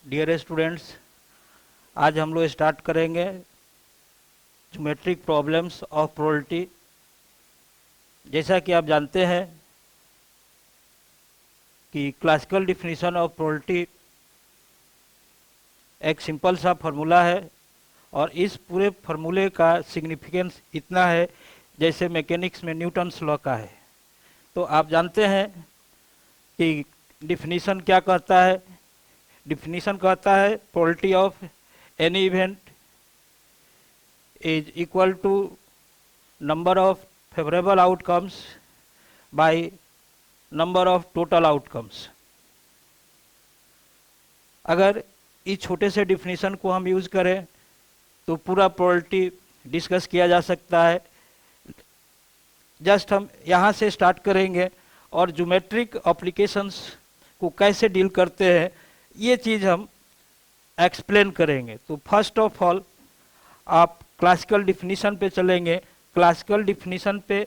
Dear students, आज हम लोग स्टार्ट करेंगे ज्योमेट्रिक प्रॉब्लम्स ऑफ प्रोबेबिलिटी। जैसा कि आप जानते हैं कि क्लासिकल डिफिनीशन ऑफ प्रोबेबिलिटी एक सिंपल सा फार्मूला है और इस पूरे फार्मूले का सिग्निफिकेंस इतना है जैसे मैकेनिक्स में न्यूटन्स लॉ का है। तो आप जानते हैं कि डिफिनीशन क्या कहता है। डिफिनीशन कहता है probability of any event is equal to number of favorable outcomes by number of total outcomes। अगर इस छोटे से डिफिनीशन को हम यूज़ करें तो पूरा प्रोबेबिलिटी डिस्कस किया जा सकता है। जस्ट हम यहाँ से स्टार्ट करेंगे और ज्योमेट्रिक एप्लीकेशंस को कैसे डील करते हैं ये चीज़ हम एक्सप्लेन करेंगे। तो फर्स्ट ऑफ ऑल आप क्लासिकल डिफिनीशन पे चलेंगे। क्लासिकल डिफिनीशन पे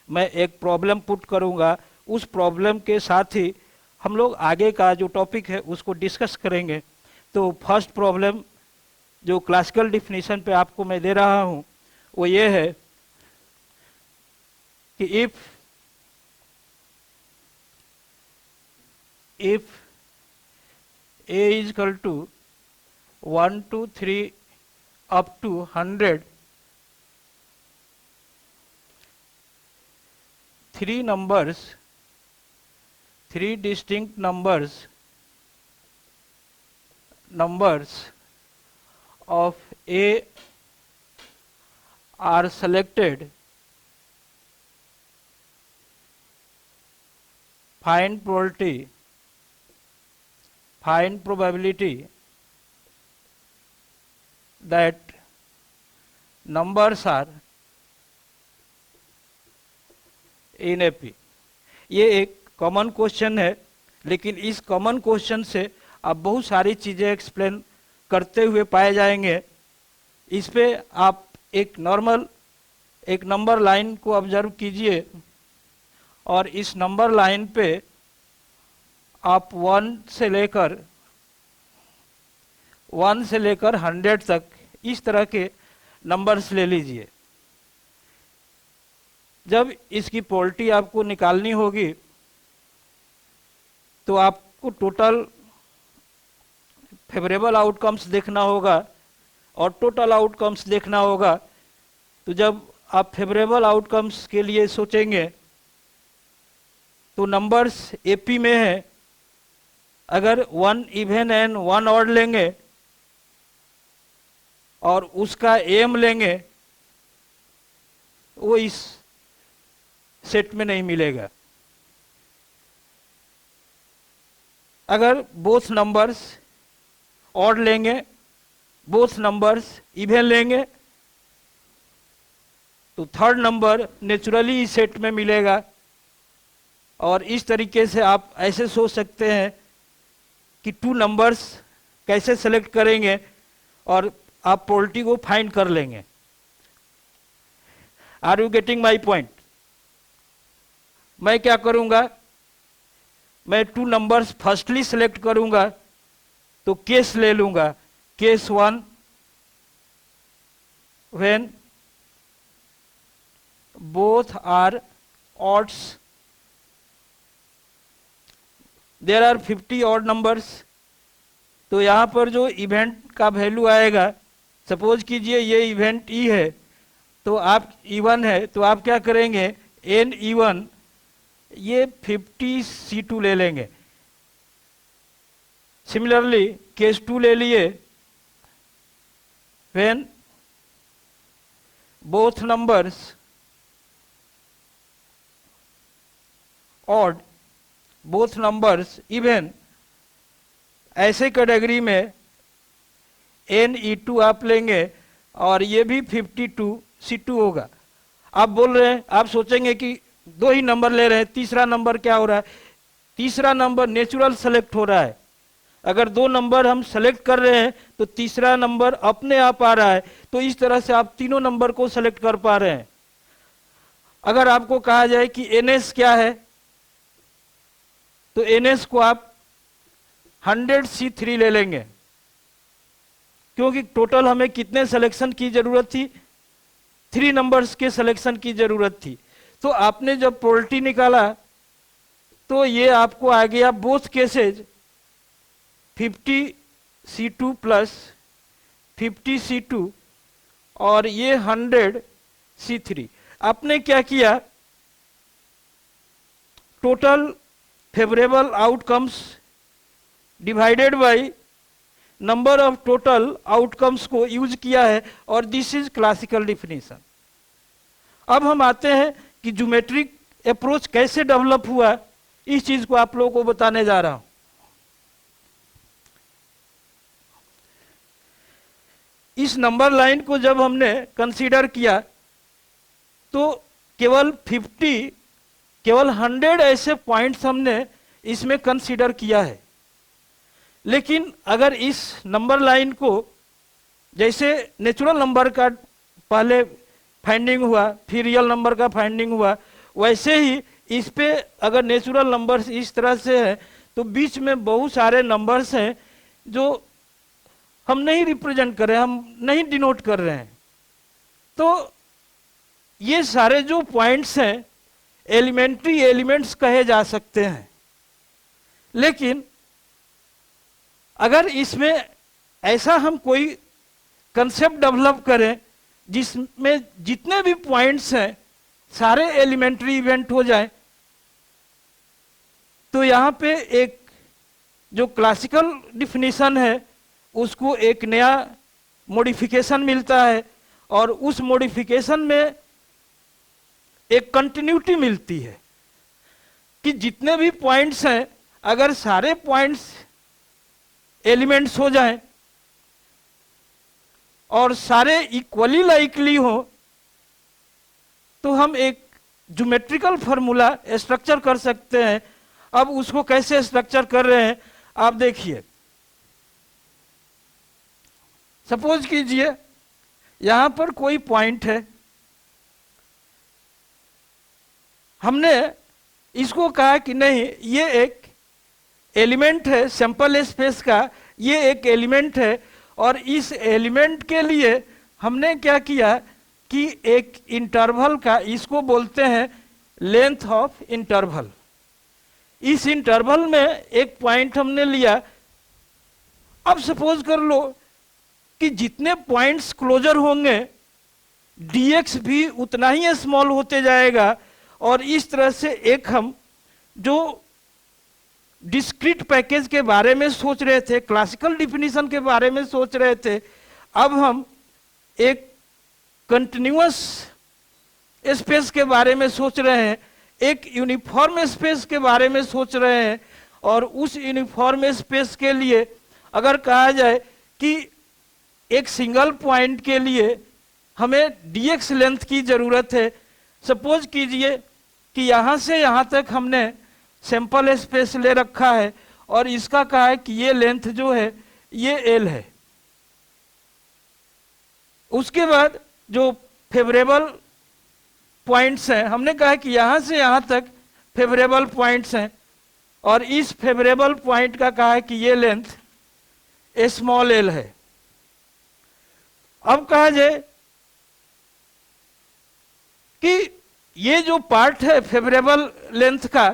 मैं एक प्रॉब्लम पुट करूंगा, उस प्रॉब्लम के साथ ही हम लोग आगे का जो टॉपिक है उसको डिस्कस करेंगे। तो फर्स्ट प्रॉब्लम जो क्लासिकल डिफिनीशन पे आपको मैं दे रहा हूं वो ये है कि if a is equal to 1 2 3 up to 100, three distinct numbers of A are selected, find probability that numbers are in a P। ये एक कॉमन क्वेश्चन है, लेकिन इस कॉमन क्वेश्चन से आप बहुत सारी चीज़ें एक्सप्लेन करते हुए पाए जाएंगे। इस पे आप एक नंबर लाइन को ऑब्जर्व कीजिए और इस नंबर लाइन पे आप 1 से लेकर 100 तक इस तरह के नंबर्स ले लीजिए। जब इसकी प्रोबेबिलिटी आपको निकालनी होगी तो आपको टोटल फेवरेबल आउटकम्स देखना होगा और टोटल आउटकम्स देखना होगा। तो जब आप फेवरेबल आउटकम्स के लिए सोचेंगे तो नंबर्स एपी में है। अगर 1 इवन एंड 1 ऑड लेंगे और उसका एम लेंगे वो इस सेट में नहीं मिलेगा। अगर बोथ नंबर्स ऑड लेंगे, बोथ नंबर्स इवन लेंगे तो थर्ड नंबर नेचुरली इस सेट में मिलेगा। और इस तरीके से आप ऐसे सोच सकते हैं कि 2 नंबर्स कैसे सेलेक्ट करेंगे और आप प्रोबेबिलिटी को फाइंड कर लेंगे। Are you getting my point? मैं क्या करूंगा, मैं 2 नंबर्स फर्स्टली सेलेक्ट करूंगा तो केस ले लूंगा। Case 1 when both are odds, there are 50 odd numbers. तो यहां पर जो इवेंट का वैल्यू आएगा, सपोज कीजिए ये इवेंट ई है तो आप E1 है तो आप क्या करेंगे, एन E1 ये 50 C2 ले लेंगे। सिमिलरली केस 2 ले लिए, when both numbers odd both numbers even, ऐसे कैटेगरी में NE2 आप लेंगे और ये भी 52 C2 होगा। आप बोल रहे हैं, आप सोचेंगे कि 2 ही नंबर ले रहे हैं, तीसरा नंबर क्या हो रहा है? तीसरा नंबर नेचुरल सेलेक्ट हो रहा है। अगर 2 नंबर हम सेलेक्ट कर रहे हैं तो तीसरा नंबर अपने आप आ रहा है। तो इस तरह से आप तीनों नंबर को सेलेक्ट कर पा रहे हैं। अगर आपको कहा जाए कि NS क्या है तो NS को आप 100 C3 ले लेंगे। क्योंकि टोटल हमें कितने सिलेक्शन की जरूरत थी, 3 नंबर्स के सिलेक्शन की जरूरत थी। तो आपने जब प्रोबेबिलिटी निकाला तो ये आपको आ गया both cases 50C2 plus 50C2 और ये 100C3। आपने क्या किया, total favourable outcomes divided by number of total outcomes को यूज किया है, और दिस इज क्लासिकल डिफिनीशन। अब हम आते हैं कि ज्योमेट्रिक अप्रोच कैसे डेवलप हुआ, इस चीज को आप लोगों को बताने जा रहा हूं। इस नंबर लाइन को जब हमने कंसीडर किया तो केवल 100 ऐसे पॉइंट्स हमने इसमें कंसीडर किया है। लेकिन अगर इस नंबर लाइन को जैसे नेचुरल नंबर का पहले फाइंडिंग हुआ, फिर रियल नंबर का फाइंडिंग हुआ, वैसे ही इस पे अगर नेचुरल नंबर्स इस तरह से है तो बीच में बहुत सारे नंबर्स हैं जो हम नहीं रिप्रेजेंट कर रहे हैं, हम नहीं डिनोट कर रहे हैं। तो ये सारे जो पॉइंट्स हैं एलिमेंट्री एलिमेंट्स कहे जा सकते हैं। लेकिन अगर इसमें ऐसा हम कोई कंसेप्ट डेवलप करें जिसमें जितने भी पॉइंट्स हैं सारे एलिमेंट्री इवेंट हो जाए, तो यहां पे एक जो क्लासिकल डिफिनीशन है उसको एक नया मॉडिफिकेशन मिलता है, और उस मॉडिफिकेशन में एक कंटिन्यूटी मिलती है कि जितने भी पॉइंट्स हैं अगर सारे पॉइंट्स एलिमेंट्स हो जाएं और सारे इक्वली लाइकली हो तो हम एक ज्योमेट्रिकल फॉर्मूला स्ट्रक्चर कर सकते हैं। अब उसको कैसे स्ट्रक्चर कर रहे हैं आप देखिए। सपोज कीजिए यहां पर कोई पॉइंट है, हमने इसको कहा कि नहीं ये एक एलिमेंट है सैंपल स्पेस का, ये एक एलिमेंट है, और इस एलिमेंट के लिए हमने क्या किया कि एक इंटरवल का, इसको बोलते हैं लेंथ ऑफ इंटरवल। इस इंटरवल में एक पॉइंट हमने लिया। अब सपोज कर लो कि जितने पॉइंट्स क्लोजर होंगे dx भी उतना ही स्मॉल होते जाएगा, और इस तरह से एक हम जो डिस्क्रीट पैकेज के बारे में सोच रहे थे, क्लासिकल डिफिनीशन के बारे में सोच रहे थे, अब हम एक कंटिन्यूअस स्पेस के बारे में सोच रहे हैं, एक यूनिफॉर्म स्पेस के बारे में सोच रहे हैं। और उस यूनिफॉर्म स्पेस के लिए अगर कहा जाए कि एक सिंगल पॉइंट के लिए हमें dx लेंथ की जरूरत है, सपोज कीजिए कि यहां से यहां तक हमने सैंपल स्पेस ले रखा है और इसका कहा है कि ये लेंथ जो है ये l है। उसके बाद जो फेवरेबल पॉइंट्स हैं हमने कहा कि यहां से यहां तक फेवरेबल पॉइंट्स हैं, और इस फेवरेबल पॉइंट का कहा है कि ये लेंथ स्मॉल l है। अब कहा जाए कि ये जो पार्ट है फेवरेबल लेंथ का,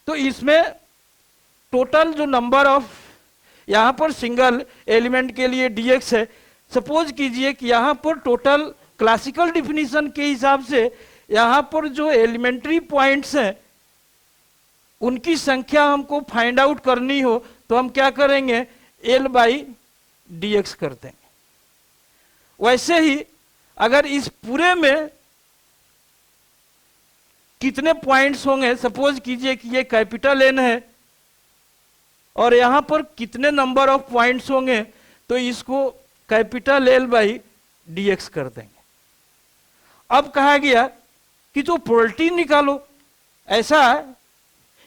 तो इसमें टोटल जो नंबर ऑफ, यहां पर सिंगल एलिमेंट के लिए dx है। सपोज कीजिए कि यहां पर टोटल क्लासिकल डिफिनीशन के हिसाब से यहां पर जो एलिमेंट्री पॉइंट्स हैं उनकी संख्या हमको फाइंड आउट करनी हो तो हम क्या करेंगे, l/dx कर देंगे। वैसे ही अगर इस पूरे में कितने पॉइंट्स होंगे, सपोज कीजिए कि ये कैपिटल N है और यहां पर कितने नंबर ऑफ पॉइंट्स होंगे, तो इसको कैपिटल L/dx कर देंगे। अब कहा गया कि जो प्रोबेबिलिटी निकालो ऐसा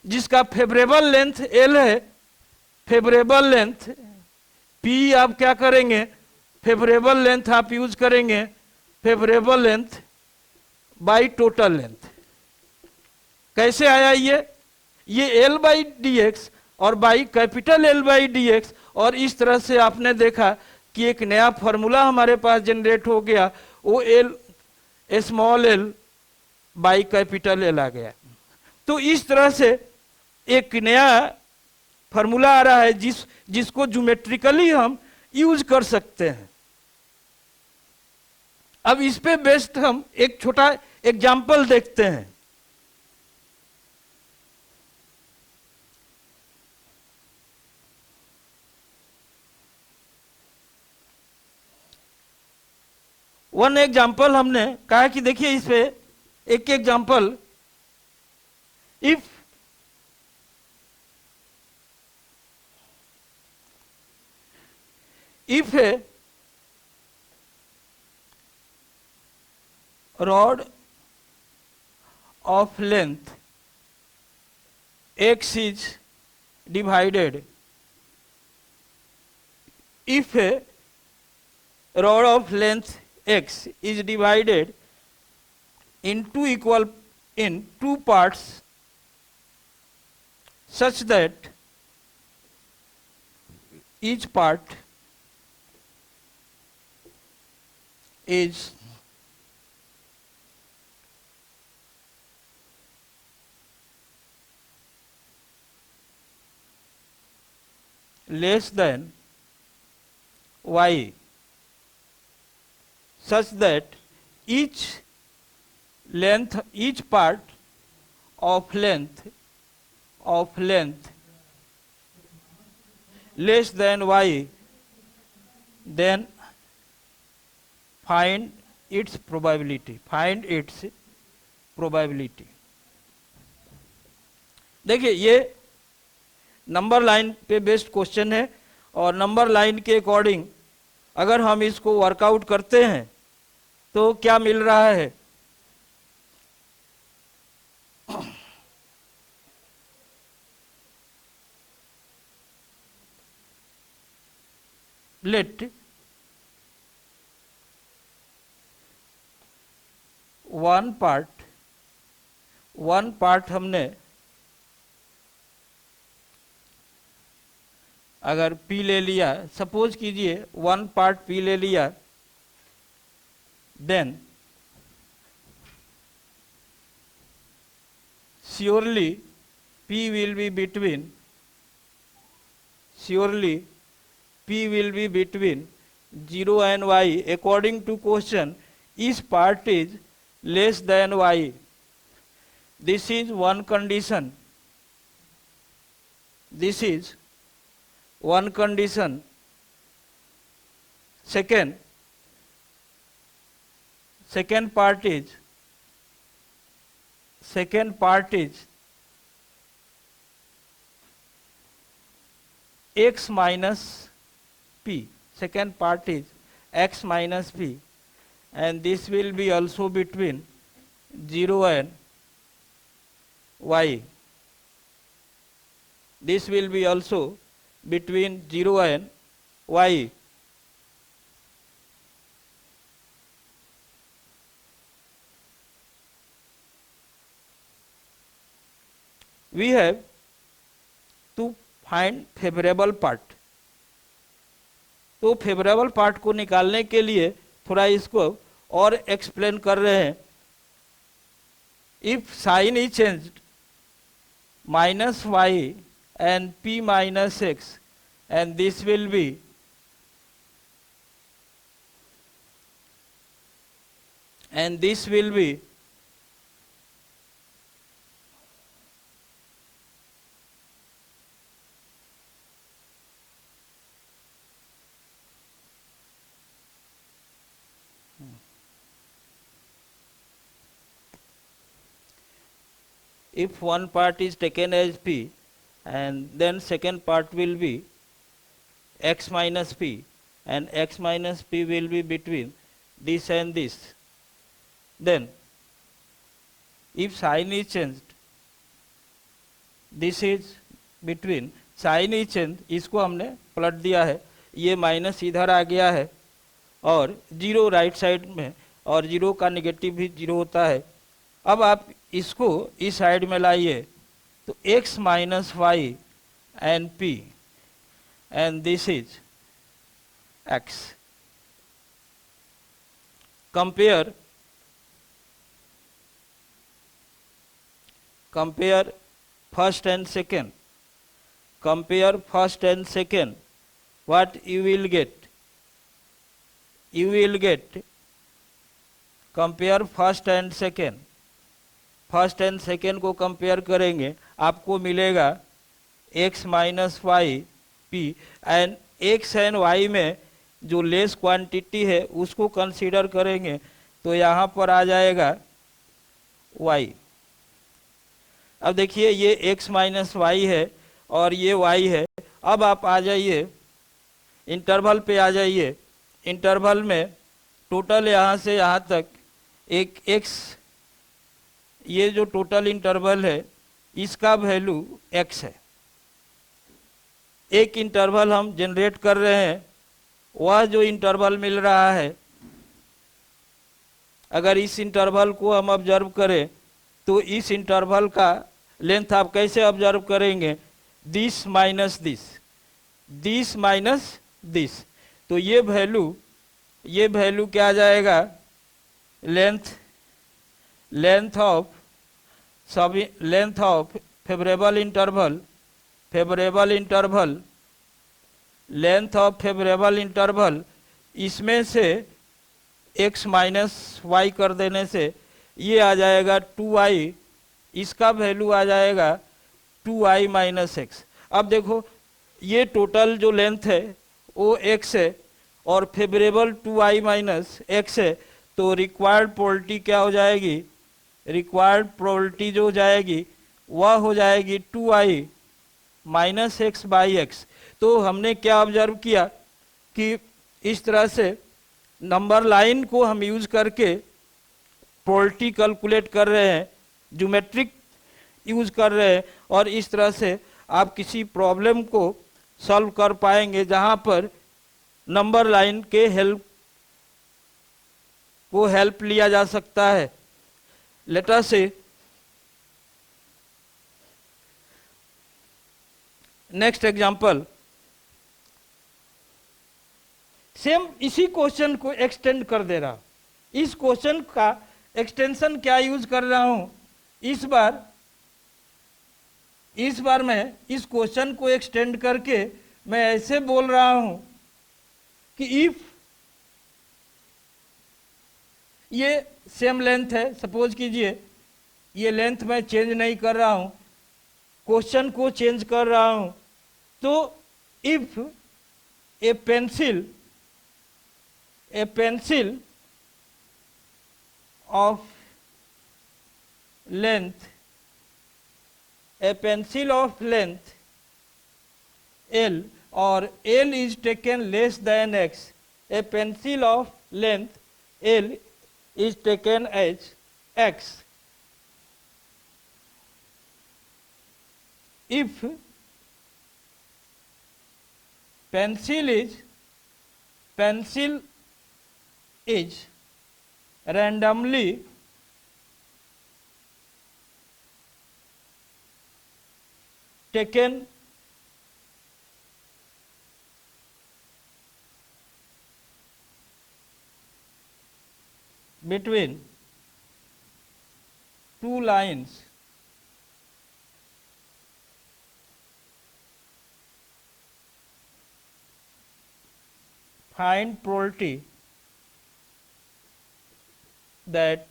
जिसका फेवरेबल लेंथ L है, फेवरेबल लेंथ P आप क्या करेंगे, फेवरेबल लेंथ आप यूज करेंगे favourable length by total length. कैसे आया ये l/dx और by capital L by D x, और इस तरह से आपने देखा कि एक नया फॉर्मूला हमारे पास जनरेट हो गया, वो L small L by capital L आ गया। तो इस तरह से एक नया फॉर्मूला आ रहा है जिसको ज्योमेट्रिकली हम यूज कर सकते हैं। अब इस पे बेस्ड हम एक छोटा एग्जाम्पल देखते हैं। वन एग्जाम्पल हमने कहा कि देखिए इस पे एक example, if a rod of length x is divided, if a rod of length x is divided in two parts such that each part is less than y, such that each part of length less than y, then find its probability, देखिए ये number line पे based question है, और number line के according अगर हम इसको workout करते हैं तो क्या मिल रहा है, लेट वन पार्ट हमने अगर P ले लिया, सपोज कीजिए वन पार्ट P ले लिया, then surely P will be between 0 and y according to question, each part is less than y. This is one condition. Second part is x minus p. Second part is x minus p, and this will be also between 0 and y. This will be also between 0 and y. We have to find favorable part. तो favourable part को निकालने के लिए थोड़ा इसको और explain कर रहे हैं। If sign is changed minus y and p minus x, and this will be if one part is taken as p, and then second part will be x minus p, and x minus p will be between this and this. Then if sign is changed, this is between sign is change, इसको हमने पलट दिया है, ये minus इधर आ गया है और जीरो राइट साइड में, और जीरो का नेगेटिव भी जीरो होता है। अब आप इसको इस साइड में लाइए तो x minus y and P, and this is X. Compare first and second. Compare first and second. What you will get? You will get, compare first and second. First and second को compare करेंगे, आपको मिलेगा x minus y p, and x and y में जो less quantity है उसको consider करेंगे तो यहाँ पर आ जाएगा y. अब देखिए ये x माइनस वाई है और ये y है. अब आप आ जाइए इंटरवल पे, आ जाइए इंटरवल में टोटल यहाँ से यहाँ तक एक x, ये जो टोटल इंटरवल है इसका वैल्यू x है. एक इंटरवल हम जनरेट कर रहे हैं, वह जो इंटरवल मिल रहा है, अगर इस इंटरवल को हम ऑब्जर्व करें तो इस इंटरवल का लेंथ आप कैसे ऑब्जर्व करेंगे? This minus this, this minus this. तो ये वैल्यू क्या आ जाएगा? Length of favourable interval, length of favourable interval, इसमें से x माइनस वाई कर देने से ये आ जाएगा 2i, इसका वैल्यू आ जाएगा 2i माइनस एक्स. अब देखो ये टोटल जो लेंथ है वो x है और फेवरेबल 2i माइनस एक्स है, तो रिक्वायर्ड प्रोबेबिलिटी क्या हो जाएगी? रिक्वायर्ड प्रोबेबिलिटी जो हो जाएगी वह हो जाएगी 2i minus x by x. तो हमने क्या ऑब्जर्व किया कि इस तरह से नंबर लाइन को हम यूज करके प्रोबेबिलिटी कैलकुलेट कर रहे हैं, ज्योमेट्रिक यूज कर रहे हैं, और इस तरह से आप किसी प्रॉब्लम को सॉल्व कर पाएंगे जहां पर नंबर लाइन के हेल्प लिया जा सकता है. लेट अस से नेक्स्ट एग्जांपल. सेम इसी क्वेश्चन को एक्सटेंड कर दे रहा. इस क्वेश्चन का एक्सटेंशन क्या यूज कर रहा हूं? इस बार मैं इस क्वेश्चन को एक्सटेंड करके मैं ऐसे बोल रहा हूं कि इफ ये सेम लेंथ है, सपोज कीजिए ये लेंथ मैं चेंज नहीं कर रहा हूं, क्वेश्चन को चेंज कर रहा हूं, तो if A pencil of length L, or L is taken less than x, a pencil of length L is taken as x. If pencil is randomly taken between two lines, find probability that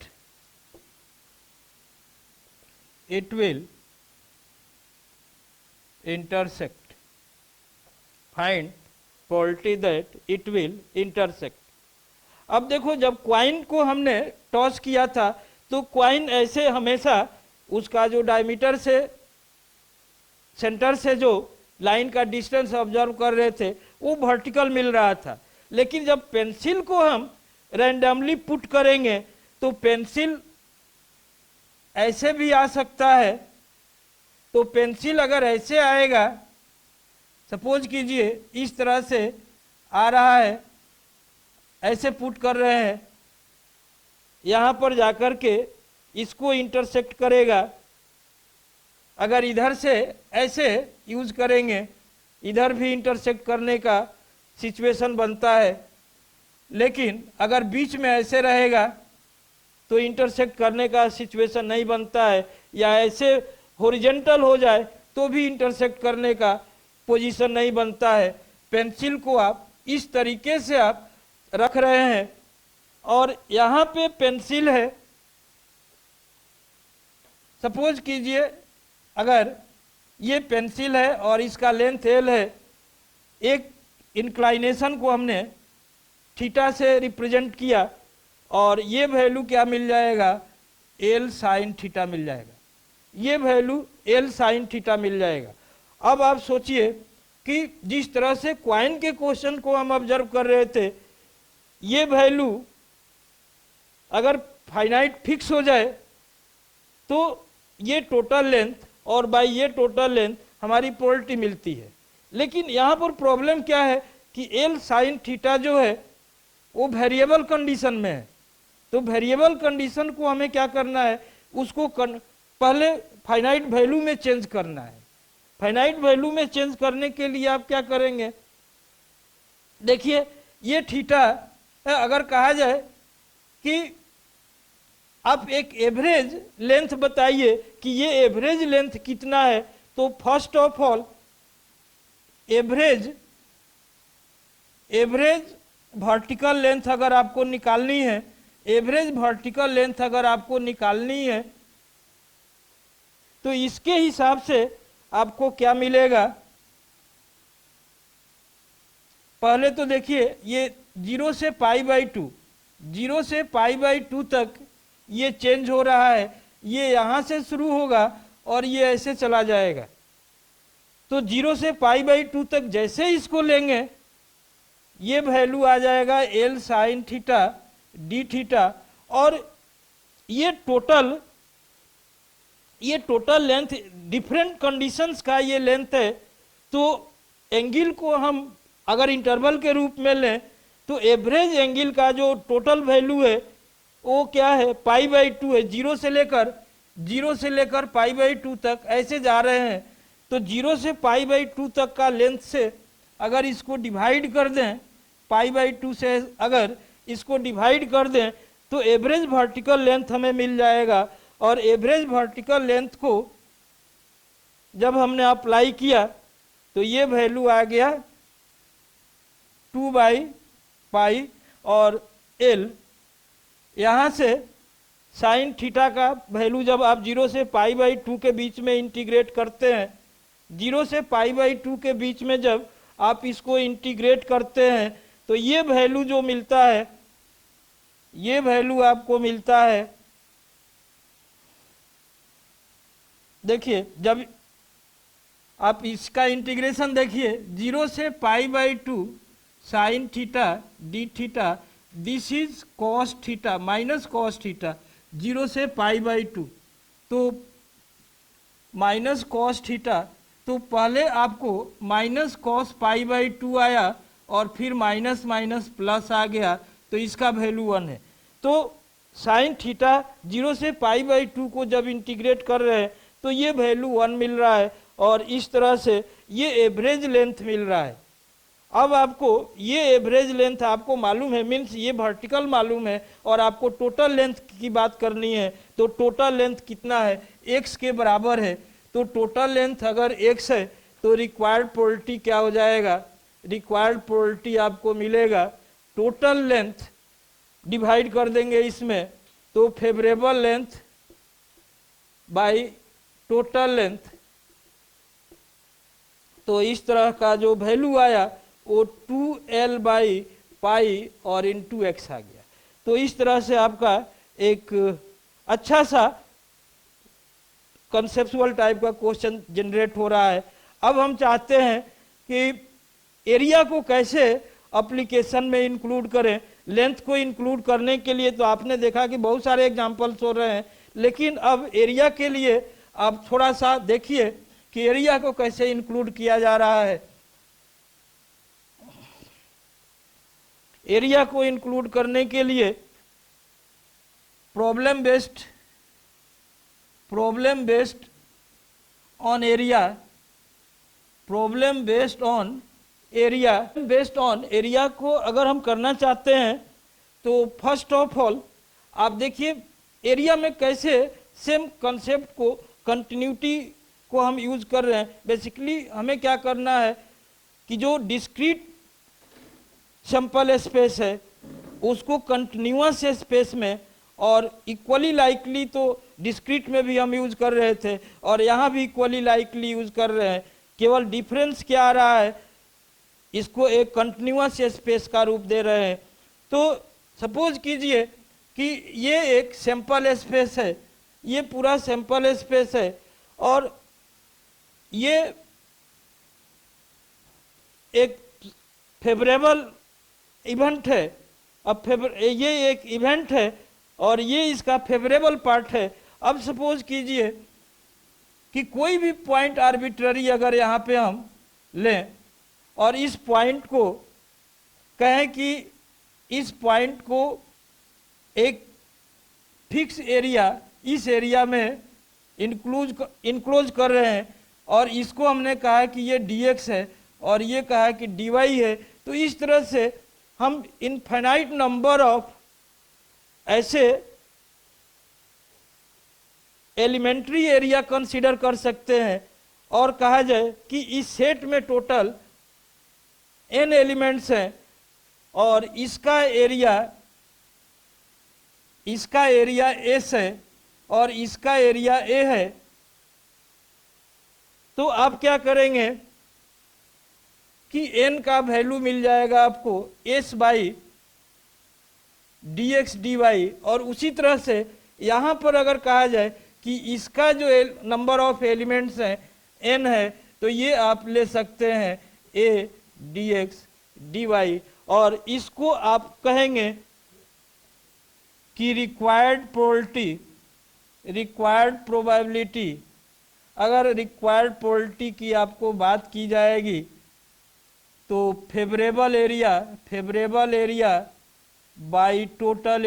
it will intersect. Find probability that it will intersect. अब देखो जब coin को हमने toss किया था तो coin ऐसे हमेशा उसका जो डायमीटर से सेंटर से जो लाइन का डिस्टेंस ऑब्जर्व कर रहे थे वो वर्टिकल मिल रहा था, लेकिन जब पेंसिल को हम रैंडमली पुट करेंगे तो पेंसिल ऐसे भी आ सकता है. तो पेंसिल अगर ऐसे आएगा, सपोज कीजिए इस तरह से आ रहा है, ऐसे पुट कर रहे हैं, यहां पर जाकर के इसको इंटरसेक्ट करेगा, अगर इधर से ऐसे यूज करेंगे, इधर भी इंटरसेक्ट करने का सिचुएशन बनता है, लेकिन अगर बीच में ऐसे रहेगा तो इंटरसेक्ट करने का सिचुएशन नहीं बनता है, या ऐसे हॉरिजॉन्टल हो जाए तो भी इंटरसेक्ट करने का पोजीशन नहीं बनता है। पेंसिल को आप इस तरीके से आप रख रहे हैं और यहाँ पे पेंसिल है, सपोज कीजिए अगर ये पेंसिल है और इसका लेंथ एल है, एक इंक्लाइनेशन को हमने थीटा से रिप्रेजेंट किया और ये वैल्यू क्या मिल जाएगा, एल साइन थीटा मिल जाएगा, ये वैल्यू एल साइन थीटा मिल जाएगा। अब आप सोचिए कि जिस तरह से क्वाइन के क्वेश्चन को हम ऑब्जर्व कर रहे थे, ये वैल्यू अगर फाइनाइट फिक्स हो जाए तो ये टोटल लेंथ और बाय ये टोटल लेंथ हमारी प्रोबेबिलिटी मिलती है। लेकिन यहाँ पर प्रॉब्लम क्या है कि एल साइन थीटा जो है वो वेरिएबल कंडीशन में है, तो वेरिएबल कंडीशन को हमें क्या करना है, उसको पहले फाइनाइट वैल्यू में चेंज करना है। फाइनाइट वैल्यू में चेंज करने के लिए आप क्या करेंगे, देखिए ये थीटा अगर कहा जाए कि आप एक एवरेज लेंथ बताइए कि ये एवरेज लेंथ कितना है, तो first of all average vertical length अगर आपको निकालनी है, एवरेज वर्टिकल लेंथ अगर आपको निकालनी है तो इसके हिसाब से आपको क्या मिलेगा। पहले तो देखिए ये 0 से पाई बाई 2, 0 से पाई बाई 2 तक ये चेंज हो रहा है, ये यहाँ से शुरू होगा और ये ऐसे चला जाएगा। तो 0 से पाई बाई 2 तक जैसे इसको लेंगे ये वैल्यू आ जाएगा L sine theta D theta, और ये टोटल लेंथ डिफरेंट कंडीशंस का ये लेंथ है। तो एंगल को हम अगर इंटरवल के रूप में लें तो एवरेज एंगल का जो टोटल वैल्यू है वो क्या है, पाई बाई 2 है। 0 से लेकर पाई बाई 2 तक ऐसे जा रहे हैं, तो 0 से पाई बाई 2 तक का लेंथ से अगर इसको डिवाइड कर दें, पाई बाई 2 से अगर इसको डिवाइड कर दें तो एवरेज वर्टिकल लेंथ हमें मिल जाएगा। और एवरेज वर्टिकल लेंथ को जब हमने अप्लाई किया तो ये वैल्यू आ गया 2 बाई पाई, और एल यहाँ से साइन थीटा का वैल्यू जब आप 0 से पाई बाई 2 के बीच में इंटीग्रेट करते हैं, 0 से पाई बाई 2 के बीच में जब आप इसको इंटीग्रेट करते हैं तो ये वैल्यू जो मिलता है, ये वैल्यू आपको मिलता है, देखिए जब आप इसका इंटीग्रेशन देखिए, 0 से pi by 2 sine theta D theta, this is cos theta minus cos theta, 0 से पाई बाई 2 तो माइनस कॉस थीटा, तो पहले आपको माइनस कॉस पाई बाई 2 आया और फिर माइनस माइनस प्लस आ गया, तो इसका वैल्यू 1 है। तो साइन थीटा 0 से पाई बाई 2 को जब इंटीग्रेट कर रहे हैं तो ये वैल्यू 1 मिल रहा है, और इस तरह से ये एवरेज लेंथ मिल रहा है। अब आपको ये एवरेज लेंथ आपको मालूम है, मीन्स ये वर्टिकल मालूम है, और आपको टोटल लेंथ की बात करनी है, तो टोटल लेंथ कितना है, x के बराबर है। तो टोटल लेंथ अगर x है तो रिक्वायर्ड प्रोबेबिलिटी क्या हो जाएगा, रिक्वायर्ड प्रोबेबिलिटी आपको मिलेगा टोटल लेंथ डिवाइड कर देंगे इसमें, तो favourable length by total length, तो इस तरह का जो वैल्यू आया वो 2l बाई पाई और इंटू एक्स आ गया। तो इस तरह से आपका एक अच्छा सा कंसेप्चुअल टाइप का क्वेश्चन जनरेट हो रहा है। अब हम चाहते हैं कि एरिया को कैसे एप्लीकेशन में इंक्लूड करें। लेंथ को इंक्लूड करने के लिए तो आपने देखा कि बहुत सारे एग्जांपल्स हो रहे हैं, लेकिन अब एरिया के लिए आप थोड़ा सा देखिए कि एरिया को कैसे इंक्लूड किया जा रहा है। एरिया को इंक्लूड करने के लिए problem based on area, problem based on area, based on area को अगर हम करना चाहते हैं तो फर्स्ट ऑफ ऑल आप देखिए एरिया में कैसे सेम कंसेप्ट को, कंटिन्यूटी को हम यूज कर रहे हैं। बेसिकली हमें क्या करना है कि जो डिस्क्रीट सैंपल स्पेस है उसको कंटिन्यूअस स्पेस में, और इक्वली लाइकली तो डिस्क्रीट में भी हम यूज कर रहे थे और यहाँ भी इक्वली लाइकली यूज कर रहे हैं। केवल डिफरेंस क्या आ रहा है, इसको एक कंटिन्यूअस स्पेस का रूप दे रहे हैं। तो सपोज कीजिए कि ये एक सैंपल स्पेस है, ये पूरा सैंपल स्पेस है और ये एक फेवरेबल इवेंट है। अब ये एक इवेंट है और ये इसका फेवरेबल पार्ट है। अब सपोज कीजिए कि कोई भी पॉइंट आर्बिट्ररी अगर यहाँ पे हम लें और इस पॉइंट को कहें कि इस पॉइंट को एक फिक्स एरिया, इस एरिया में इंक्लोज कर रहे हैं और इसको हमने कहा कि ये dx है और ये कहा कि dy है। तो इस तरह से हम इनफाइनाइट नंबर ऑफ ऐसे एलिमेंट्री एरिया कंसीडर कर सकते हैं और कहा जाए कि इस सेट में टोटल n एलिमेंट्स हैं और इसका एरिया S है और इसका एरिया A है। तो आप क्या करेंगे कि n का वैल्यू मिल जाएगा आपको S बाई dx dy, और उसी तरह से यहाँ पर अगर कहा जाए कि इसका जो नंबर ऑफ एलिमेंट्स हैं n है, तो ये आप ले सकते हैं a dx dy, और इसको आप कहेंगे कि रिक्वायर्ड प्रोबेबिलिटी। अगर रिक्वायर्ड प्रोबेबिलिटी की आपको बात की जाएगी तो favourable area by total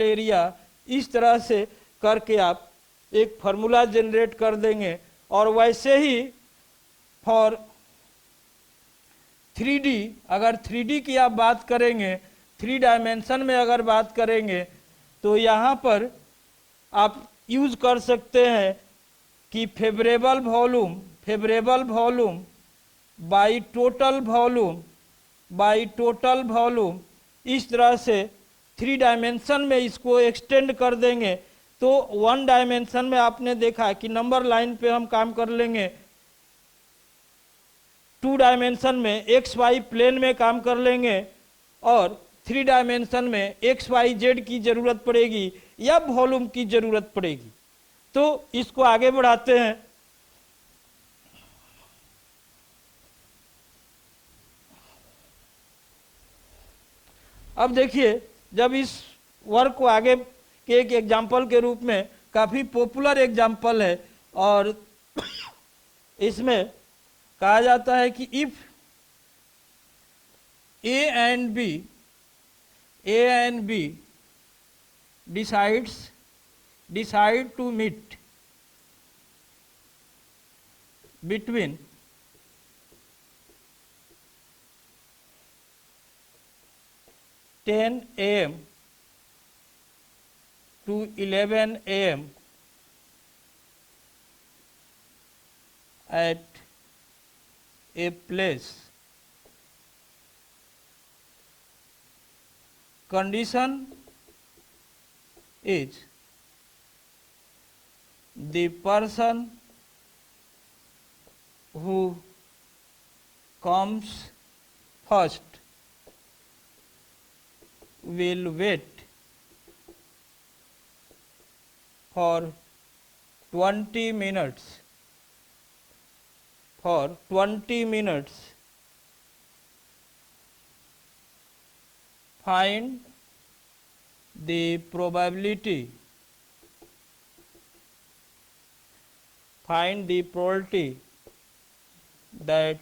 area, इस तरह से करके आप एक फार्मूला जनरेट कर देंगे। और वैसे ही फॉर 3D, अगर 3D की आप बात करेंगे, 3 डायमेंशन में अगर बात करेंगे तो यहाँ पर आप यूज कर सकते हैं कि favourable volume by total volume, इस तरह से 3 डायमेंशन में इसको एक्सटेंड कर देंगे। तो 1 डायमेंशन में आपने देखा कि नंबर लाइन पे हम काम कर लेंगे, 2 डायमेंशन में एक्स वाई प्लेन में काम कर लेंगे और 3 डायमेंशन में एक्स वाई जेड की जरूरत पड़ेगी या वॉल्यूम की जरूरत पड़ेगी। तो इसको आगे बढ़ाते हैं। अब देखिए, जब इस वर्क को आगे के एक एग्जाम्पल के रूप में, काफी पॉपुलर एग्जाम्पल है और इसमें कहा जाता है कि if A and B decide to meet between 10 AM to 11 AM at a place, condition is the person who comes first will wait for 20 minutes. Find the probability that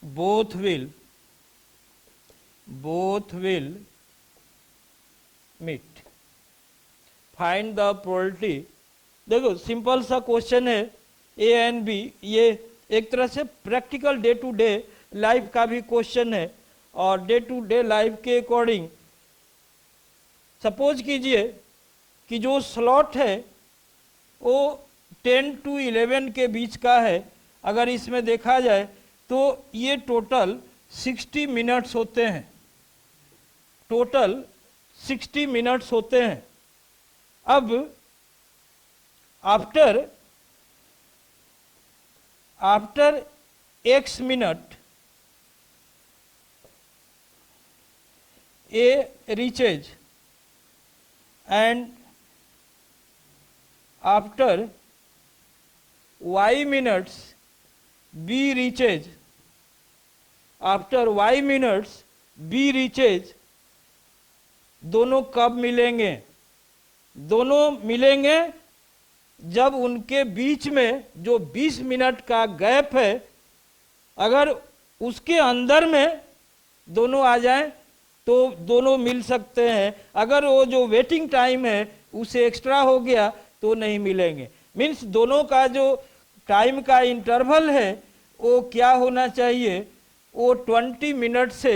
both will meet. Find the probability देखो simple सा question है A and B, ये एक तरह से practical day to day life का भी question है। और डे टू डे लाइफ के अकॉर्डिंग सपोज कीजिए कि जो स्लॉट है वो 10 to 11 के बीच का है। अगर इसमें देखा जाए तो ये टोटल 60 मिनट्स होते हैं, टोटल 60 मिनट्स होते हैं। अब after x minute A reaches and after y minutes B reaches, after y minutes B reaches, दोनों कब मिलेंगे? दोनों मिलेंगे जब उनके बीच में जो 20 मिनट का गैप है, अगर उसके अंदर में दोनों आ जाएं तो दोनों मिल सकते हैं। अगर वो जो वेटिंग टाइम है उसे एक्स्ट्रा हो गया तो नहीं मिलेंगे। मीन्स दोनों का जो टाइम का इंटरवल है वो क्या होना चाहिए? वो 20 मिनट से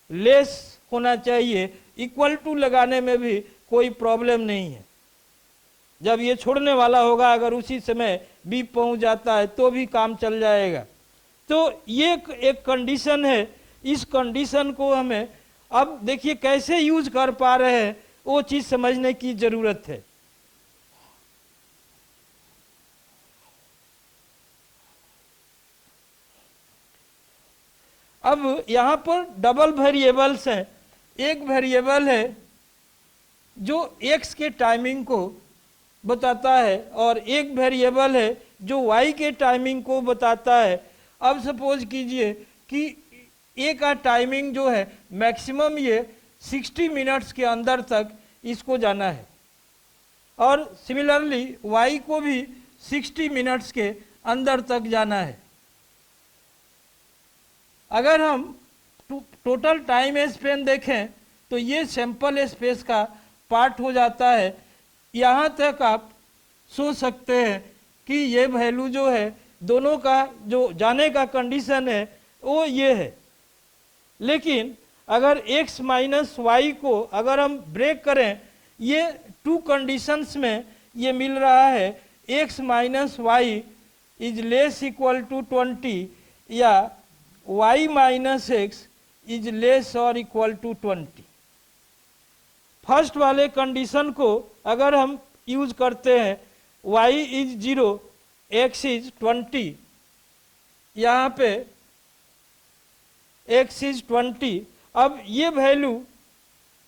लेस होना चाहिए। इक्वल टू लगाने में भी कोई प्रॉब्लम नहीं है। जब ये छोड़ने वाला होगा अगर उसी समय बी पहुंच जाता है तो भी काम चल जाएगा। तो ये एक कंडीशन है। इस कंडीशन को हमें अब देखिए कैसे यूज कर पा रहे हैं वो चीज समझने की जरूरत है। अब यहां पर डबल वेरिएबल्स हैं। एक वेरिएबल है जो x के टाइमिंग को बताता है और एक वेरिएबल है जो y के टाइमिंग को बताता है। अब सपोज कीजिए कि ए का टाइमिंग जो है मैक्सिमम ये 60 मिनट्स के अंदर तक इसको जाना है और सिमिलरली y को भी 60 मिनट्स के अंदर तक जाना है। अगर हम टोटल टाइम स्पेन देखें तो ये सैंपल स्पेस का पार्ट हो जाता है। यहाँ तक आप सोच सकते हैं कि ये वैल्यू जो है दोनों का जो जाने का कंडीशन है वो ये है। लेकिन अगर x माइनस वाई को अगर हम ब्रेक करें, ये टू कंडीशंस में ये मिल रहा है x minus y is less equal to 20 या y minus x is less और इक्वल टू 20। फर्स्ट वाले कंडीशन को अगर हम यूज करते हैं y इज 0 x इज 20, यहाँ पे x इज 20। अब ये वैल्यू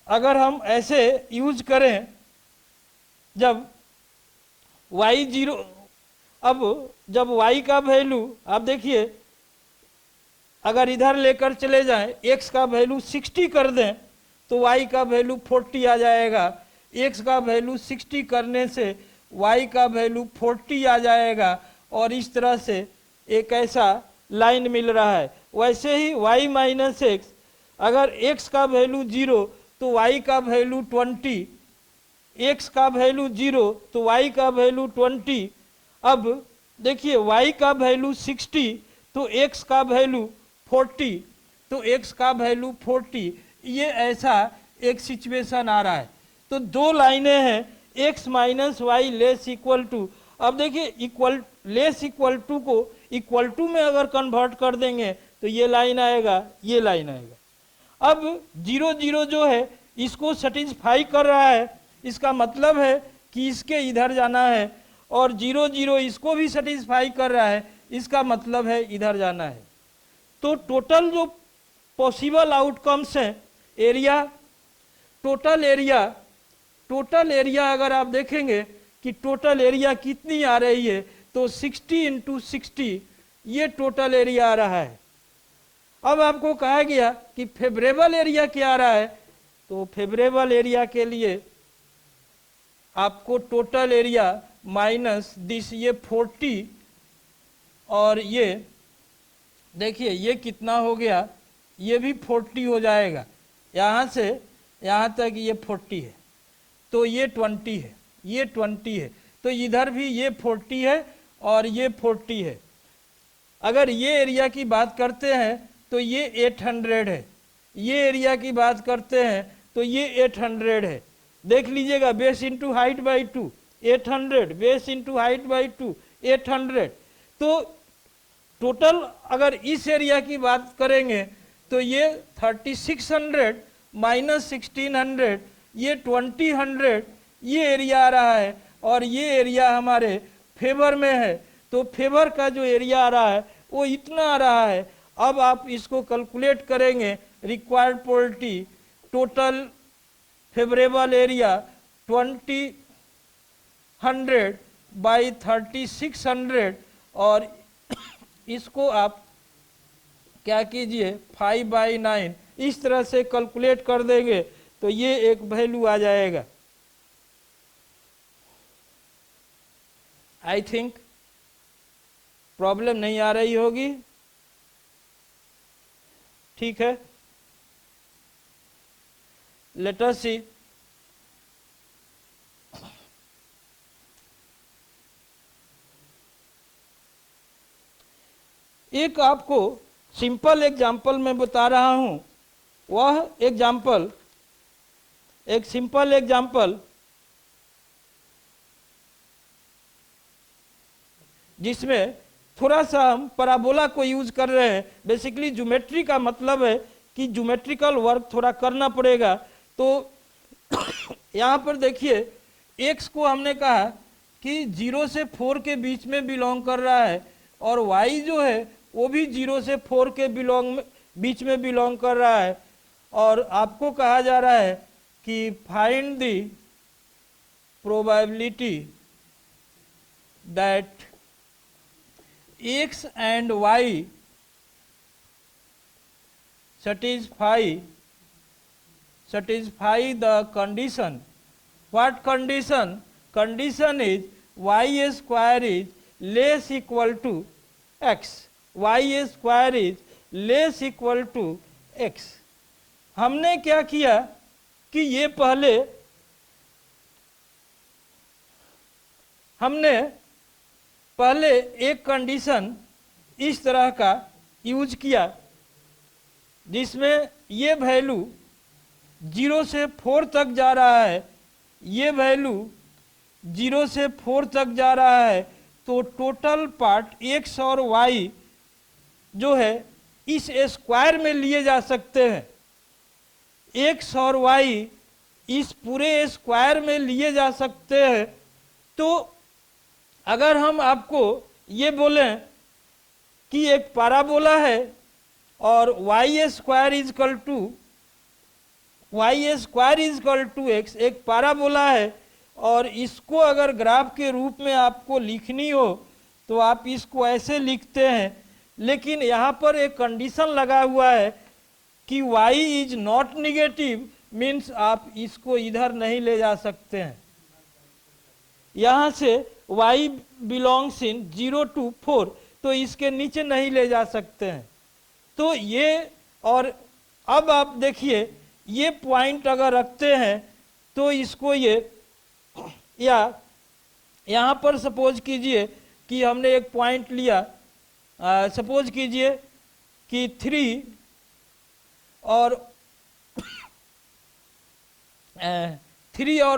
अगर हम ऐसे यूज करें जब y 0, अब जब y का वैल्यू आप देखिए अगर इधर लेकर चले जाएं x का वैल्यू 60 कर दें तो y का वैल्यू 40 आ जाएगा। x का वैल्यू 60 करने से y का वैल्यू 40 आ जाएगा और इस तरह से एक ऐसा लाइन मिल रहा है। वैसे ही y माइनस एक्स, अगर x का वैल्यू 0 तो y का वैल्यू 20, x का वैल्यू 0 तो y का वैल्यू 20। अब देखिए y का वैल्यू 60 तो x का वैल्यू 40, तो x का वैल्यू 40। ये ऐसा एक सिचुएशन आ रहा है। तो दो लाइनें हैं x minus y less equal to. अब देखिए इक्वल लेस इक्वल टू को इक्वल टू में अगर कन्वर्ट कर देंगे तो ये लाइन आएगा, ये लाइन आएगा। अब 0 0 जो है इसको सेटिस्फाई कर रहा है, इसका मतलब है कि इसके इधर जाना है, और 0 0 इसको भी सेटिस्फाई कर रहा है, इसका मतलब है इधर जाना है। तो टोटल जो पॉसिबल आउटकम्स हैं एरिया, टोटल एरिया अगर आप देखेंगे कि टोटल एरिया कितनी आ रही है तो 60 इंटू 60 ये टोटल एरिया आ रहा है। अब आपको कहा गया कि फेवरेबल एरिया क्या आ रहा है, तो फेवरेबल एरिया के लिए आपको टोटल एरिया माइनस दिस ये 40 और ये देखिए ये कितना हो गया, ये भी 40 हो जाएगा। यहाँ से यहाँ तक ये 40 है तो ये 20 है, ये 20 है। तो इधर भी ये 40 है और ये 40 है। अगर ये एरिया की बात करते हैं तो ये 800 है, ये एरिया की बात करते हैं तो ये 800 है। देख लीजिएगा, base into height by 2 800, base into height by 2 800। तो टोटल अगर इस एरिया की बात करेंगे तो ये 3600 माइनस 1600, ये 2000, ये एरिया आ रहा है और ये एरिया हमारे फेवर में है। तो फेवर का जो एरिया आ रहा है वो इतना आ रहा है। अब आप इसको कैलकुलेट करेंगे, required polarity total favourable area 2000 by 3600, और इसको आप क्या कीजिए 5/9 इस तरह से कैलकुलेट कर देंगे तो ये एक वैल्यू आ जाएगा। आई थिंक प्रॉब्लम नहीं आ रही होगी, ठीक है। लेट अस सी, एक आपको सिंपल एग्जाम्पल मैं बता रहा हूं। वह एग्जाम्पल, एक सिंपल एग्जाम्पल जिसमें थोड़ा सा हम पैराबोला को यूज कर रहे हैं। बेसिकली ज्योमेट्री का मतलब है कि ज्योमेट्रिकल वर्क थोड़ा करना पड़ेगा। तो यहाँ पर देखिए, एक्स को हमने कहा कि 0 से 4 के बीच में बिलोंग कर रहा है, और वाई जो है वो भी 0 से 4 के बीच में बिलोंग कर रहा है। और आपको कहा जा रहा है कि find the probability that x and y satisfy the condition. What condition? Condition is y square is less equal to x. y square is less equal to x. हमने क्या किया कि ये पहले एक कंडीशन इस तरह का यूज किया जिसमें ये वैल्यू 0 से 4 तक जा रहा है, ये वैल्यू 0 से 4 तक जा रहा है। तो टोटल पार्ट x और y जो है इस स्क्वायर में लिए जा सकते हैं। x और y इस पूरे स्क्वायर में लिए जा सकते हैं। तो अगर हम आपको ये बोलें कि एक पैराबोला है और y square is equal to x, एक पैराबोला है, और इसको अगर ग्राफ के रूप में आपको लिखनी हो तो आप इसको ऐसे लिखते हैं। लेकिन यहाँ पर एक कंडीशन लगा हुआ है कि y is not negative, means आप इसको इधर नहीं ले जा सकते हैं। यहाँ से y बिलोंग्स इन 0 to 4, तो इसके नीचे नहीं ले जा सकते हैं। तो ये, और अब आप देखिए ये पॉइंट अगर रखते हैं तो इसको ये, या यहाँ पर सपोज कीजिए कि हमने एक पॉइंट लिया, सपोज कीजिए कि 3 और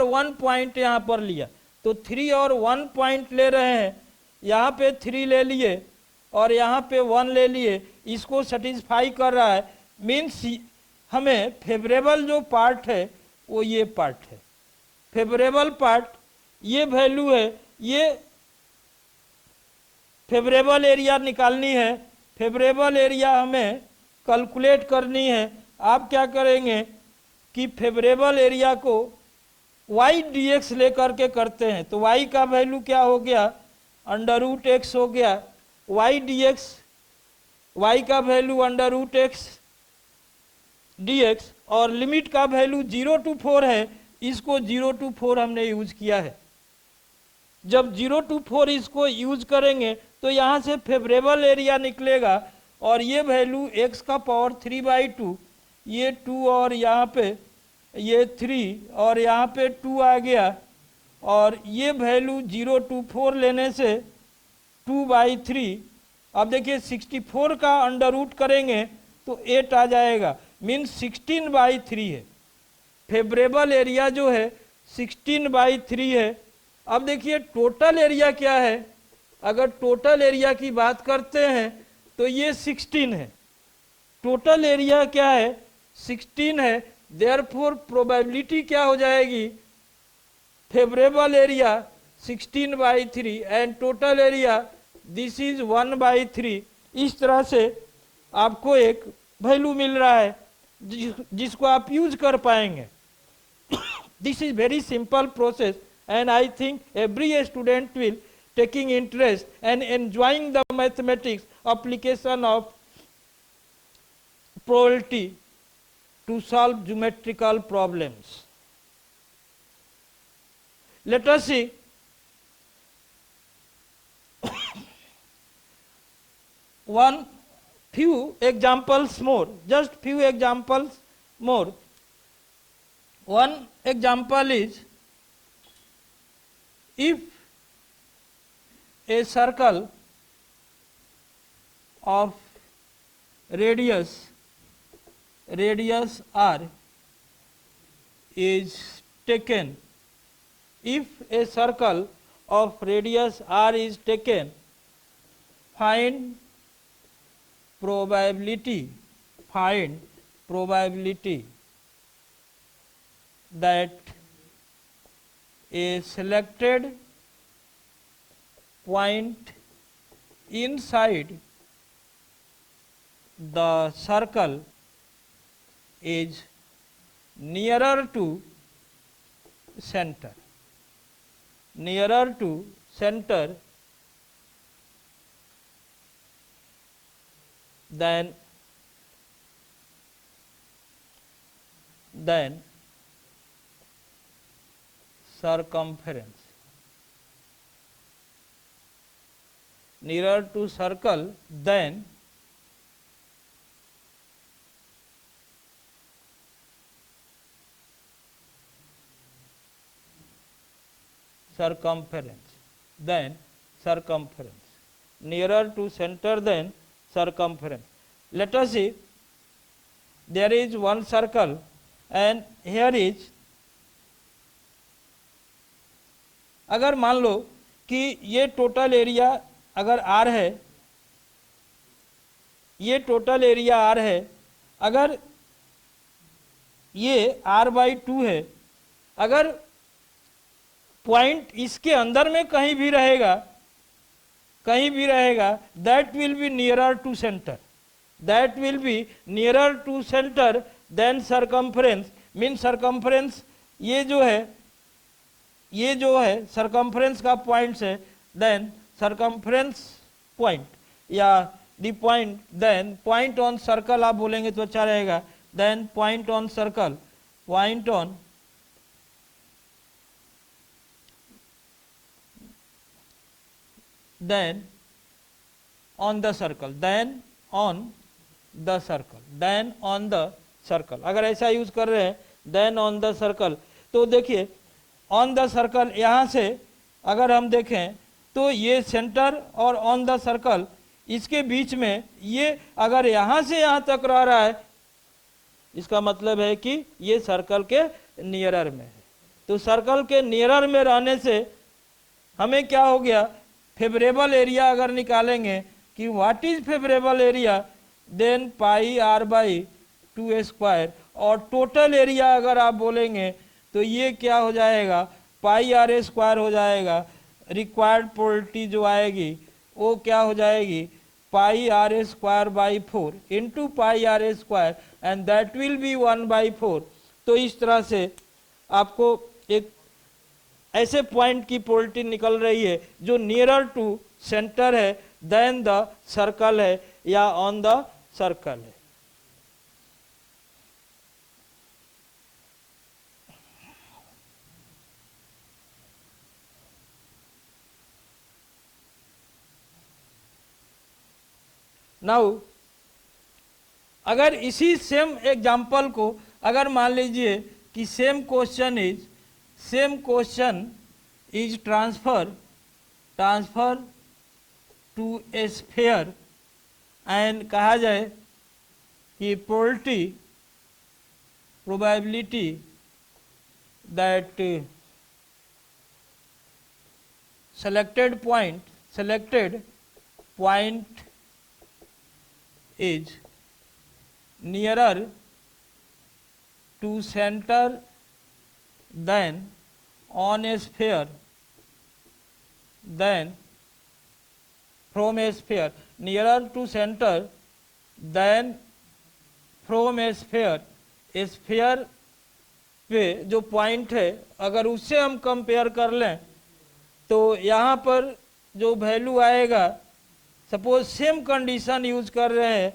1 पॉइंट यहाँ पर लिया। तो 3 और 1 पॉइंट ले रहे हैं, यहाँ पे 3 ले लिए और यहाँ पे 1 ले लिए, इसको सेटिस्फाई कर रहा है। मीन्स हमें फेवरेबल जो पार्ट है वो ये पार्ट है, फेवरेबल पार्ट ये वैल्यू है। ये फेवरेबल एरिया निकालनी है, फेवरेबल एरिया हमें कैलकुलेट करनी है। आप क्या करेंगे कि फेवरेबल एरिया को y dx लेकर के करते हैं। तो y का वैल्यू क्या हो गया, √x हो गया, y dx, y का वैल्यू √x dx, और लिमिट का वैल्यू 0 to 4 है, इसको 0 to 4 हमने यूज किया है। जब 0 to 4 इसको यूज करेंगे तो यहाँ से फेवरेबल एरिया निकलेगा, और ये वैल्यू x का पावर 3/2, ये 2 और यहाँ पे ये 3 और यहाँ पे 2 आ गया, और ये वैल्यू 0 to 4 लेने से 2/3, अब देखिए 64 का अंडर रूट करेंगे तो 8 आ जाएगा, मीन्स 16/3 है। फेवरेबल एरिया जो है 16/3 है। अब देखिए टोटल एरिया क्या है, अगर टोटल एरिया की बात करते हैं तो ये 16 है, टोटल एरिया क्या है 16 है। देयरफॉर प्रोबेबिलिटी क्या हो जाएगी, favourable area 16/3 and total area this is 1/3। इस तरह से आपको एक वैल्यू मिल रहा है जिसको आप यूज कर पाएंगे। This is very simple process and I think every student will taking interest and enjoying the mathematics application of probability to solve geometrical problems. Let us see few examples more, just few examples more. One example is, if a circle of radius r is taken, if a circle of radius r is taken, find probability that a selected point inside the circle is nearer to center than circumference. Nearer to circle than circumference, nearer to center than circumference. Let us see, there is one circle and here is, अगर मान लो कि ये total area अगर R है, ये total area R है, अगर ये R/2 है, अगर पॉइंट इसके अंदर में कहीं भी रहेगा that will be nearer to centre than circumference, mean circumference ये जो है सरकमफ्रेंस का पॉइंट्स है, देन सरकमफ्रेंस पॉइंट या the point, than point on circle आप बोलेंगे तो अच्छा रहेगा, than point on circle, point on then on the circle, अगर ऐसा यूज कर रहे हैं then on the circle, तो देखिए on the circle यहाँ से अगर हम देखें तो ये सेंटर और on the circle इसके बीच में ये अगर यहाँ से यहाँ तक रह रहा है, इसका मतलब है कि ये सर्कल के नियरर में है। तो सर्कल के नियरर में रहने से हमें क्या हो गया, फेवरेबल एरिया अगर निकालेंगे कि what is favourable area, then πr/2², और टोटल एरिया अगर आप बोलेंगे तो ये क्या हो जाएगा, πr² हो जाएगा। रिक्वायर्ड प्रोबेबिलिटी जो आएगी वो क्या हो जाएगी, πr²/4 into πr² and that will B 1/4। तो इस तरह से आपको एक ऐसे पॉइंट की प्रोबेबिलिटी निकल रही है जो नियरर टू सेंटर है देन द सर्कल है या ऑन द सर्कल है। नाउ अगर इसी सेम एग्जाम्पल को अगर मान लीजिए कि same question is transfer to a sphere, and कहा जाए कि probability that selected point is nearer to center than on a sphere than from a sphere, nearer to center than from a sphere. Sphere पे जो point है अगर उससे हम compare कर लें तो यहाँ पर जो वैल्यू आएगा, सपोज सेम कंडीशन यूज कर रहे हैं,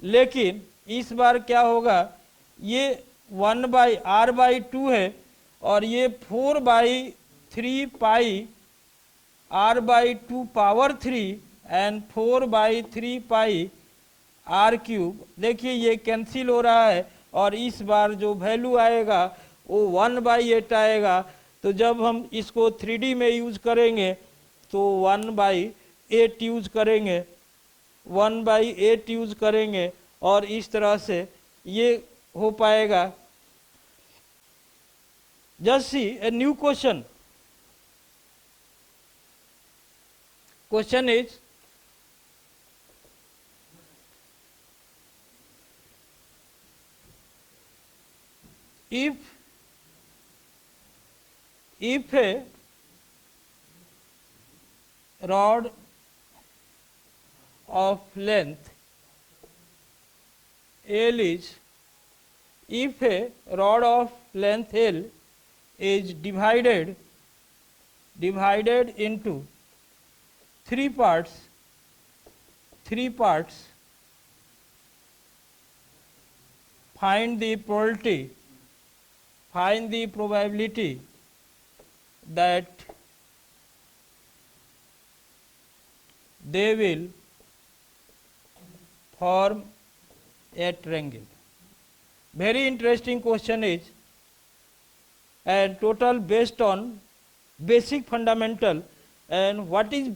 लेकिन इस बार क्या होगा, ये 1/r/2 है और ये 4/3 पाई r/2 power 3 and 4/3 pi r³। देखिए ये कैंसिल हो रहा है और इस बार जो वैल्यू आएगा वो 1/8 आएगा। तो जब हम इसको 3D में यूज करेंगे तो 1/8 यूज करेंगे, 1/8 यूज करेंगे और इस तरह से ये हो पाएगा। Just see a new question. Question is if a rod of length L is divided into three parts, find the probability that they will form a triangle. Very interesting question is, and total based on basic fundamental. And what is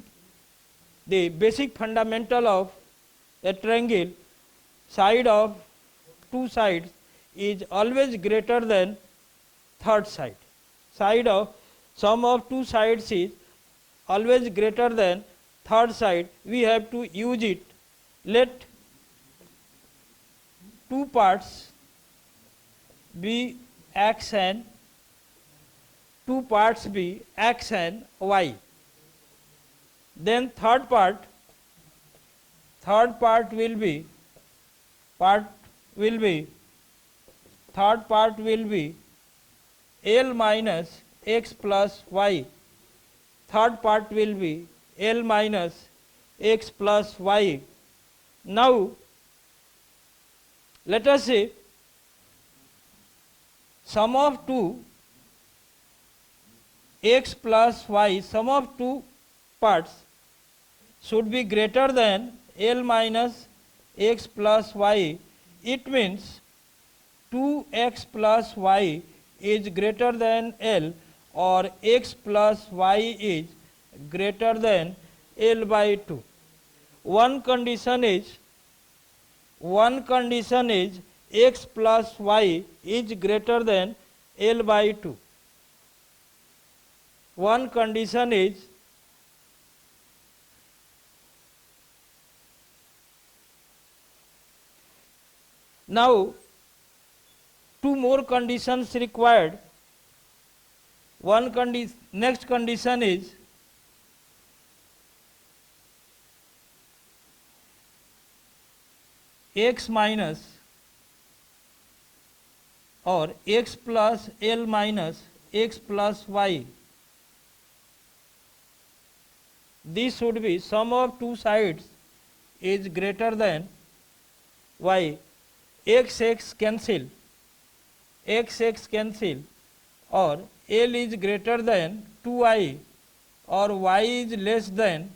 the basic fundamental of a triangle? Side of two sides is always greater than third side. Side of sum of two sides is always greater than third side. We have to use it. Let two parts be x and y. Then third part will be L minus x plus y. Third part will be L minus x plus y. Now let us say sum of two x plus y, sum of two parts should be greater than L minus x plus y. It means 2x plus y is greater than L, or x plus y is greater than L by 2. One condition is x plus y is greater than L by 2. One condition is now two more conditions required. Next condition is x minus or x plus L minus x plus y. This should be sum of two sides is greater than y. x cancel, or L is greater than 2y or y is less than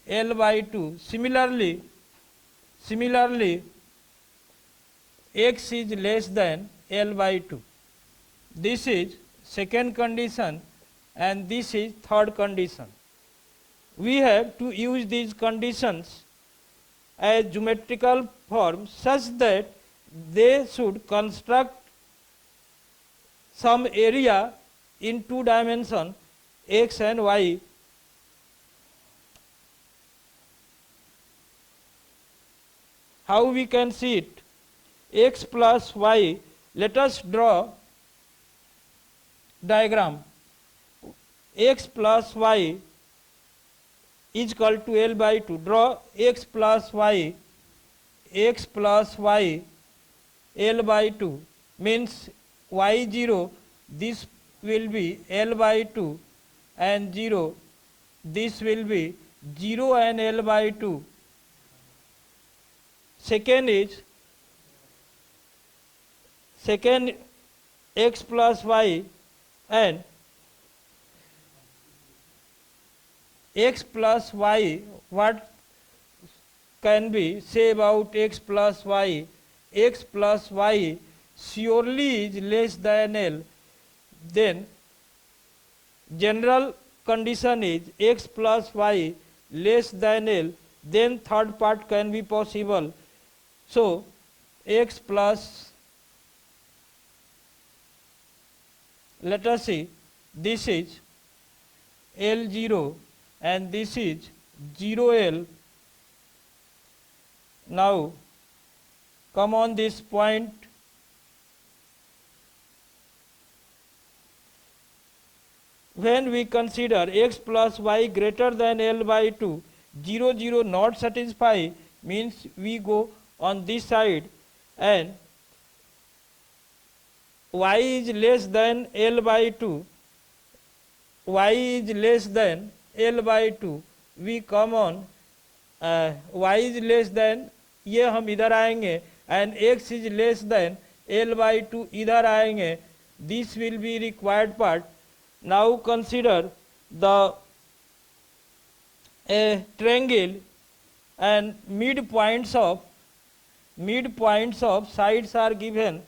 L by 2. Similarly x is less than L by 2. This is second condition and this is third condition. We have to use these conditions as geometrical form such that they should construct some area in two dimension x and y. How we can see it? X plus y, let us draw diagram. X plus y is equal to L by 2. Draw x plus y L by 2 means y0, this will be L by 2, and 0, this will be 0 and L by 2. Second x plus y, and x plus y, what can be say about x plus y? X plus y surely is less than L. Then general condition is x plus y less than L. Then third part can be possible. So x plus, let us see, this is L0 and this is 0L. Now come on this point. When we consider x plus y greater than L by 2, 0, 0 not satisfy, means we go on this side, and y is less than L by 2, y is less than L by 2, we come on y is less than, ये हम इधर आएंगे, and x is less than L by 2 इधर आएंगे. This will be required part. Now consider the triangle, and midpoints of sides are given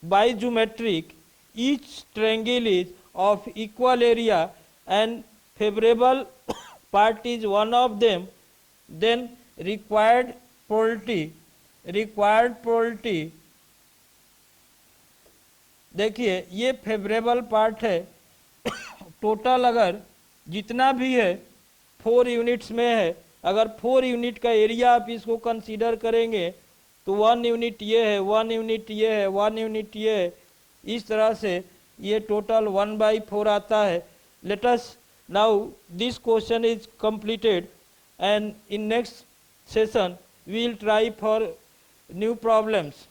by geometric. Each triangle is of equal area and favorable part is one of them. Then required probability, देखिए ये favourable part है. Total अगर जितना भी है 4 units में है, अगर 4 यूनिट का एरिया आप इसको कंसीडर करेंगे तो 1 यूनिट ये है, 1 यूनिट ये है, 1 यूनिट ये है, इस तरह से ये टोटल 1/4 आता है. Let us now this question is completed, and in next session we will try for new problems.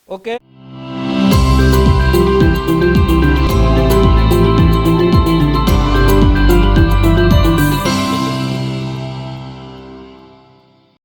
Okay.